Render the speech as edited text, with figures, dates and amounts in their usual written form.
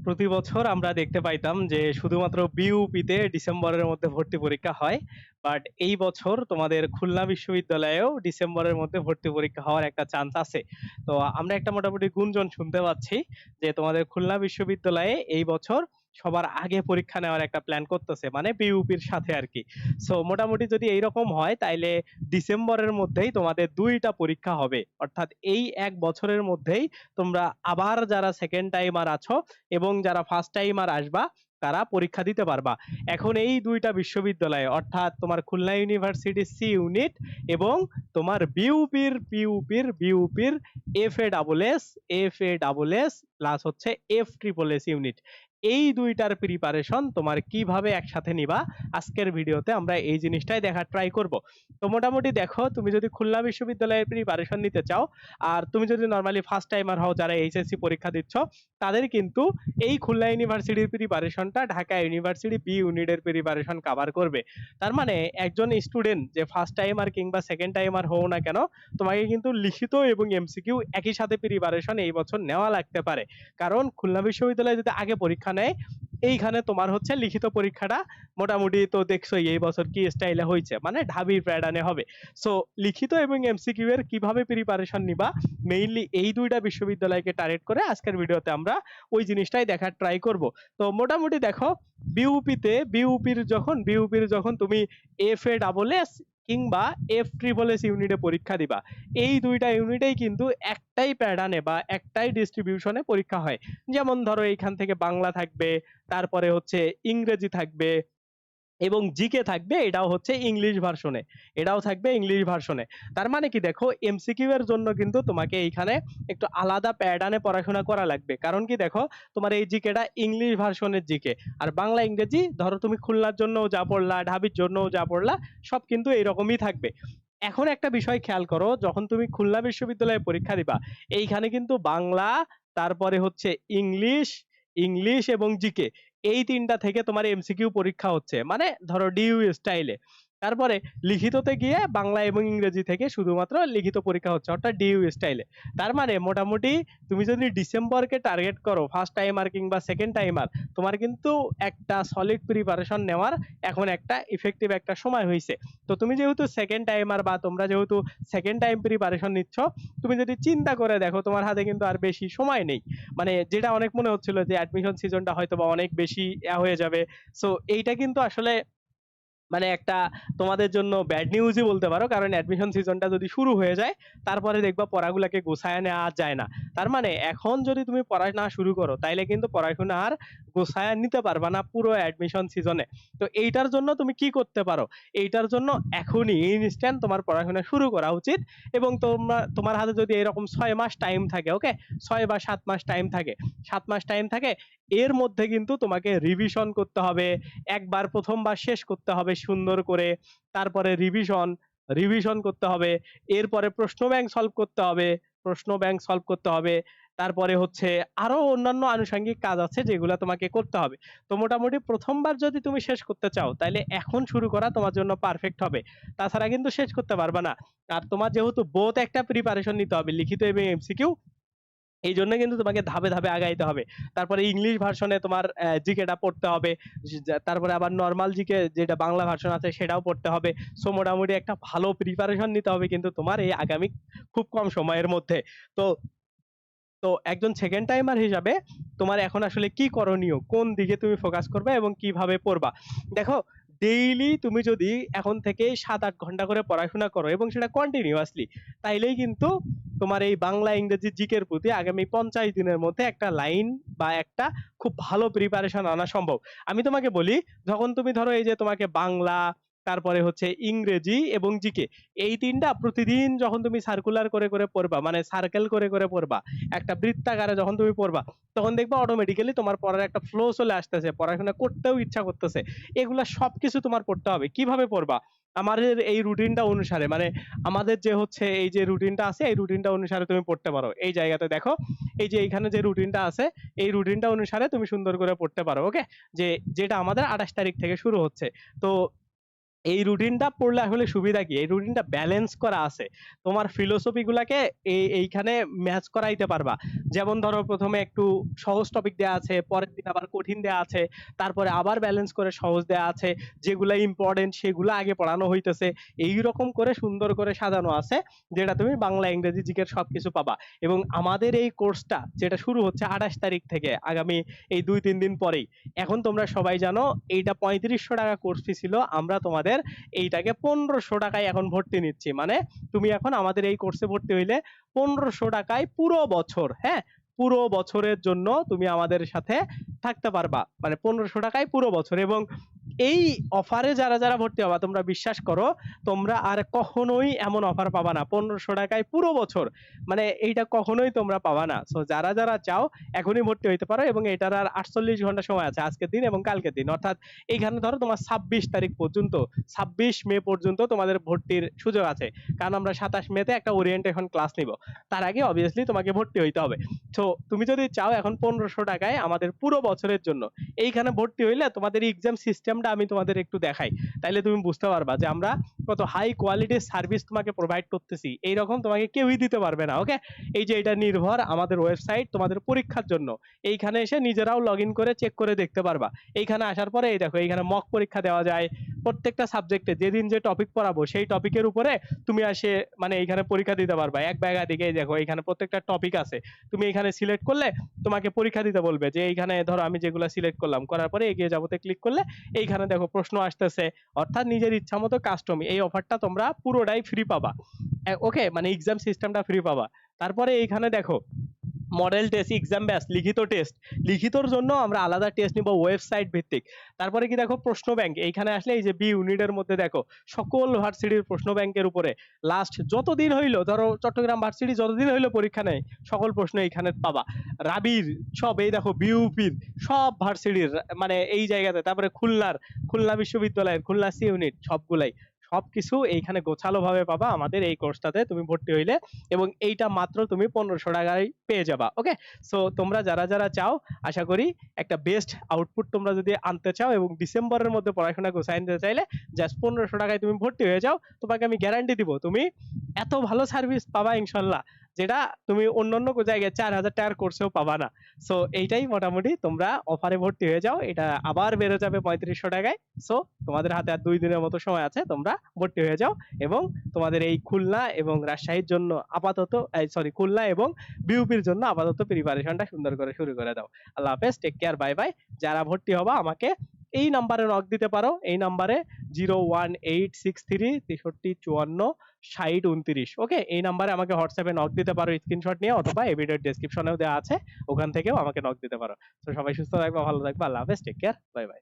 প্রতি বছর আমরা দেখতে পাইতাম যে শুধুমাত্র বিইউপিতে ডিসেম্বরের মধ্যে ভর্তি পরীক্ষা হয়। বাট এই বছর তোমাদের খুলনা বিশ্ববিদ্যালয়েও ডিসেম্বরের মধ্যে ভর্তি পরীক্ষা হওয়ার একটা চান্স আছে। তো আমরা একটা মোটামুটি গুঞ্জন শুনতে পাচ্ছি যে তোমাদের খুলনা বিশ্ববিদ্যালয়ে এই বছর সবার আগে পরীক্ষা নেওয়ার একটা প্ল্যান করতেছে, মানে বিইউপির সাথে আর কি। সো মোটামুটি যদি এইরকম হয় তাইলে ডিসেম্বরের মধ্যেই তোমাদের ২টা পরীক্ষা হবে। অর্থাৎ এই ১ বছরের মধ্যেই তোমরা আবার যারা সেকেন্ড টাইমার আছো এবং যারা ফার্স্ট টাইমার আসবা তারা পরীক্ষা দিতে পারবা। এখন এই ২টা বিশ্ববিদ্যালয়ে অর্থাৎ তোমার খুলনা ইউনিভার্সিটি সি ইউনিট এবং তোমার বিইউপির এফএএস প্লাস হচ্ছে এফএএস ইউনিট, এই ২টার প্রিপারেশন তোমার কিভাবে একসাথে নিবা আজকের ভিডিওতে আমরা এই জিনিসটাই দেখার ট্রাই করব। তো মোটামুটি দেখো, তুমি যদি খুলনা বিশ্ববিদ্যালয়ের প্রিপারেশন নিতে চাও আর তুমি যদি নরমালি ফার্স্ট টাইমার হও যারা এইচএসসি পরীক্ষা দিচ্ছ, তাদের কিন্তু এই খুলনা ইউনিভার্সিটির প্রিপারেশনটা ঢাকা ইউনিভার্সিটি বি ইউনিটের প্রিপারেশন কভার করবে। তার মানে একজন স্টুডেন্ট যে ফার্স্ট টাইমার কিংবা সেকেন্ড টাইমার হও না কেন, তোমাকে কিন্তু লিখিত এবং এমসিকিউ একই সাথে প্রিপারেশন এই বছর নেওয়া লাগতে পারে। কারণ খুলনা বিশ্ববিদ্যালয়ে যদি আগে পরীক্ষা নেয়, এইখানে তোমার হচ্ছে লিখিত পরীক্ষাটা মোটামুটি তো দেখছোই এই বছর কি স্টাইলে হয়েছে, মানে ঢাবির প্যাটার্নে হবে। সো লিখিত এবং এমসিকিউ এর কিভাবে প্রিপারেশন নিবা, মেইনলি এই ২টা বিশ্ববিদ্যালয়কে টার্গেট করে আজকের ভিডিওতে আমরা ওই জিনিসটাই দেখার ট্রাই করব। তো মোটামুটি দেখো, বিইউপির যখন তুমি এফএএস কিংবা এফএএস ইউনিটে পরীক্ষা দিবা, এই ২টা ইউনিটেই কিন্তু একটাই প্যাটার্নে বা একটাই ডিস্ট্রিবিউশনে পরীক্ষা হয়। যেমন ধরো এইখান থেকে বাংলা থাকবে, তারপরে হচ্ছে ইংরেজি থাকবে এবং জিকে থাকবে, এটাও থাকবে ইংলিশ ভার্সনে। তার মানে কি দেখো, এমসিকিউ এর জন্য কিন্তু তোমাকে এইখানে একটু আলাদা প্যাটার্নে পড়াশোনা করা লাগবে। কারণ কি দেখো, তোমার এই জিকেটা ইংলিশ ভার্সনের জিকে, আর বাংলা ইংরেজি ধরো তুমি খুলনার জন্য যা পড়লা, ঢাবির জন্য যা পড়লা, সব কিন্তু এইরকমই থাকবে। এখন একটা বিষয় খেয়াল করো, যখন তুমি খুলনা বিশ্ববিদ্যালয়ে পরীক্ষা দিবা, এইখানে কিন্তু বাংলা, তারপরে হচ্ছে ইংলিশ ইংলিশ এবং জিকে, এই ৩টা থেকে তোমার এমসিকিউ পরীক্ষা হচ্ছে, মানে ধরো ডিইউ স্টাইলে। তারপরে লিখিততে গিয়ে বাংলা এবং ইংরেজি থেকে শুধুমাত্র লিখিত পরীক্ষা হচ্ছে, অর্থাৎ ডিইউ স্টাইলে। তার মানে মোটামুটি তুমি যদি ডিসেম্বরকে টার্গেট করো ফার্স্ট টাইমার কিংবা সেকেন্ড টাইমার, তোমার কিন্তু একটা সলিড প্রিপারেশন নেওয়ার এখন একটা ইফেক্টিভ একটা সময় হয়েছে। তো তুমি যেহেতু সেকেন্ড টাইমার বা তোমরা যেহেতু সেকেন্ড টাইম প্রিপারেশন নিচ্ছ, তুমি যদি চিন্তা করে দেখো তোমার হাতে কিন্তু আর বেশি সময় নেই। মানে যেটা অনেক মনে হচ্ছিল যে অ্যাডমিশন সিজনটা হয়তো বা অনেক বেশি হয়ে যাবে, সো এইটা কিন্তু আসলে মানে একটা তোমাদের জন্য ব্যাড নিউজই বলতে পারো। কারণ অ্যাডমিশন সিজনটা যদি শুরু হয়ে যায়, তারপরে দেখবা পড়াগুলোকে গোছায় নেওয়া যায় না। তার মানে এখন যদি তুমি পড়াশোনা শুরু করো, তাইলে কিন্তু পড়াশোনা আর গোছায় নিতে পারবা না পুরো অ্যাডমিশন সিজনে। তো এইটার জন্য তুমি কি করতে পারো, এইটার জন্য এখনই ইনস্ট্যান্ট তোমার পড়াশোনা শুরু করা উচিত। এবং তোমার হাতে যদি এরকম 6 মাস টাইম থাকে, ওকে, 6 বা 7 মাস টাইম থাকে, 7 মাস টাইম থাকে, এর মধ্যে কিন্তু তোমাকে রিভিশন করতে হবে। একবার প্রথমবার শেষ করতে হবে সুন্দর করে, তারপরে রিভিশন করতে হবে, এরপরে প্রশ্ন ব্যাংক সলভ করতে হবে, তারপরে হচ্ছে আরো অন্যান্য আনুষঙ্গিক কাজ আছে যেগুলো তোমাকে করতে হবে। তো মোটামুটি প্রথমবার যদি তুমি শেষ করতে চাও, তাহলে এখন শুরু করা তোমার জন্য পারফেক্ট হবে। তাছাড়া কিন্তু শেষ করতে পারবে না। আর তোমার যেহেতু বোথ একটা প্রিপারেশন নিতে হবে, লিখিত এবং এমসিকিউ, এই জন্য কিন্তু তোমাকে ধাপে ধাপে আগাইতে হবে। তারপরে ইংলিশ ভার্সনে তোমার জিকেটা পড়তে হবে, তারপরে আবার নর্মাল জিকে যেটা বাংলা ভার্সন আছে সেটাও পড়তে হবে। সো মোটামুটি একটা ভালো প্রিপারেশন নিতে হবে কিন্তু তোমার এই আগামী খুব কম সময়ের মধ্যে। তো তো একজন সেকেন্ড টাইমার হিসাবে তোমার এখন আসলে কি করণীয়, কোন দিকে তুমি ফোকাস করবে এবং কিভাবে পড়বা। দেখো, ডেইলি তুমি যদি এখন থেকে 7-8 ঘন্টা করে পড়াশোনা করো এবং সেটা কন্টিনিউয়াসলি, তাইলেই কিন্তু তোমার এই বাংলা ইংরেজি জিকের প্রতি আগামী 50 দিনের মধ্যে একটা লাইন বা একটা খুব ভালো প্রিপারেশন আনা সম্ভব। আমি তোমাকে বলি, যখন তুমি ধরো এই যে তোমাকে বাংলা, তারপরে হচ্ছে ইংরেজি এবং জিকে, এই 3টা প্রতিদিন যখন তুমি সার্কুলার করে করে পড়বা, মানে সার্কেল করে করে পড়বা, একটা বৃত্তাকারে যখন তুমি পড়বা, তখন দেখবা অটোমেটিক্যালি তোমার পড়ার একটা ফ্লো চলে আসতেছে, পড়াশোনা করতেও ইচ্ছা করতেছে। এগুলা সবকিছু তোমার পড়তে হবে। কিভাবে পড়বা, আমাদের এই রুটিনটা অনুসারে, মানে আমাদের যে হচ্ছে এই যে রুটিনটা আছে, এই রুটিনটা অনুসারে তুমি পড়তে পারো। এই জায়গাতে দেখো, এই যে এইখানে যে রুটিনটা আছে, এই রুটিনটা অনুসারে তুমি সুন্দর করে পড়তে পারো, ওকে, যে যেটা আমাদের 28 তারিখ থেকে শুরু হচ্ছে। তো এই রুটিনটা পড়লে আসলে সুবিধা কি, এই রুটিনটা ব্যালেন্স করা আছে, তোমার ফিলোসফি গুলাকে এইখানে ম্যাচ করাইতে পারবা। যেমন ধরো প্রথমে একটু সহজ টপিক দেওয়া আছে, পরের দিন আবার কঠিন দেওয়া আছে, তারপরে আবার ব্যালেন্স করে সহজ দেওয়া আছে, যেগুলা ইম্পর্টেন্ট সেগুলো আগে পড়ানো হইতেছে। এই রকম করে সুন্দর করে সাজানো আছে, যেটা তুমি বাংলা ইংরেজি জিকের সবকিছু পাবা। এবং আমাদের এই কোর্সটা যেটা শুরু হচ্ছে 28 তারিখ থেকে, আগামী এই 2-3 দিন পরেই। এখন তোমরা সবাই জানো এইটা 3500 টাকা কোর্স ফি ছিল, আমরা তোমাদের এইটাকে 1500 টাকায় এখন ভর্তি নিচ্ছি। মানে তুমি এখন আমাদের এই কোর্সে ভর্তি হইলে 1500 টাকায় পুরো বছর, হ্যাঁ, পুরো বছরের জন্য তুমি আমাদের সাথে থাকতে পারবা, মানে 1500 টাকায় পুরো বছর। এবং এই অফারে যারা যারা ভর্তি হবা, তোমরা বিশ্বাস করো তোমরা আর কখনোই এমন অফার পাবা না 1500 টাকায় পুরো বছর, মানে এইটা কখনোই তোমরা পাবা না। সো যারা যারা চাও এখনই ভর্তি হইতে পারো, এবং এটার আর 48 ঘন্টা সময় আছে, আজকের দিন এবং কালকের দিন, অর্থাৎ এইখানে ধরো তোমার 26 তারিখ পর্যন্ত, 26 মে পর্যন্ত তোমাদের ভর্তির সুযোগ আছে। কারণ আমরা 27 মেতে একটা ওরিয়েন্টেশন ক্লাস নিব, তার আগে অবভিয়াসলি তোমাকে ভর্তি হইতে হবে। তো তুমি যদি চাও এখন 1500 টাকায় আমাদের পুরো বছরের জন্য এইখানে ভর্তি হইলে, তোমাদের এক্সাম সিস্টেমটা আমি তোমাদের একটু দেখাই, তাইলে তুমি বুঝতে পারবা যে আমরা কত হাই কোয়ালিটির সার্ভিস তোমাকে প্রোভাইড করতেছি। এইরকম তোমাকে কেউই দিতে পারবে না। ওকে, এই যে এটা নির্ভর আমাদের ওয়েবসাইট তোমাদের পরীক্ষার জন্য, এইখানে এসে নিজেরাও লগ ইন করে চেক করে দেখতে পারবা। এইখানে আসার পরে এই দেখো, এইখানে মক পরীক্ষা দেওয়া যায় প্রত্যেকটা সাবজেক্টে, যেদিন যে টপিক পড়াবো সেই টপিকের উপরে তুমি আসে মানে এইখানে পরীক্ষা দিতে পারবা এক ব্যাগা দিকে। দেখো এইখানে প্রত্যেকটা টপিক আছে, তুমি এখানে সিলেক্ট করলে তোমাকে পরীক্ষা দিতে বলবে, যে এইখানে ধরো আমি যেগুলো সিলেক্ট করলাম, করার পরে এগিয়ে যাবোতে ক্লিক করলে এইখানে দেখো প্রশ্ন আসতেছে, অর্থাৎ নিজের ইচ্ছা মতো কাস্টম। এই অফারটা তোমরা পুরোটাই ফ্রি পাবা। ওকে, মানে এক্সাম সিস্টেমটা ফ্রি পাবা। তারপরে এইখানে দেখো মডেল টেস্ট, এক্সাম ব্যাস, লিখিত টেস্ট, লিখিতর জন্য আমরা আলাদা টেস্ট নিব ওয়েবসাইট ভিত্তিক। তারপরে কি দেখো প্রশ্ন ব্যাংক, এইখানে আসলে এই যে বি ইউনিটের মধ্যে দেখো সকল ভার্সিটির প্রশ্ন ব্যাংকের উপরে লাস্ট যতদিন হইলো, ধরো চট্টগ্রাম ভার্সিটি যতদিন হইলো পরীক্ষা নেই, সকল প্রশ্ন এইখানে পাবা। রাবির সব, এই দেখো বিউপির সব ভার্সিটির, মানে এই জায়গাতে। তারপরে খুলনা বিশ্ববিদ্যালয়ের খুলনা সি ইউনিট সবগুলাই, সবকিছু এইখানে গোছালো ভাবে পাবা আমাদের এই কোর্সটাতে তুমি ভর্তি হইলে। এবং এইটা মাত্র তুমি 1500 টাকায় পেয়ে যাবা। ওকে, সো তোমরা যারা যারা চাও, আশা করি একটা বেস্ট আউটপুট তোমরা যদি আনতে চাও এবং ডিসেম্বরের মধ্যে পড়াশোনা গোছাই নিতে চাইলে, জাস্ট 1500 টাকায় তুমি ভর্তি হয়ে যাও। তোমাকে আমি গ্যারান্টি দিব তুমি এত ভালো সার্ভিস পাবা ইনশাল্লাহ, যেটা তুমি অন্যান্য জায়গায় 4000 টাকার কোর্সেও পাবা না। সো এইটাই মোটামুটি, তোমরা অফারে ভর্তি হয়ে যাও, এটা আবার বেড়ে যাবে 3500 টাকায়। সো তোমাদের হাতে আর 2 দিনের মতো সময় আছে, তোমরা ভর্তি হয়ে যাও। এবং তোমাদের এই খুলনা এবং রাজশাহীর জন্য আপাতত, সরি, খুলনা এবং বিউপির জন্য আপাতত প্রিপারেশনটা সুন্দর করে শুরু করে দাও। আল্লাহ হাফেজ, টেক কেয়ার, বাই বাই। যারা ভর্তি হবা আমাকে এই নাম্বারে নক দিতে পারো, এই নাম্বারে 01863 63 54 60 29। ওকে, এই নাম্বারে আমাকে হোয়াটসঅ্যাপে নক দিতে পারো স্ক্রিনশট নিয়ে, অথবা এই ভিডিওর ডেসক্রিপশনেও দেওয়া আছে, ওখান থেকেও আমাকে নক দিতে পারো। তো সবাই সুস্থ থাকবা, ভালো থাকবা, আল্লাহ হাফেজ, টেক কেয়ার, বাই বাই।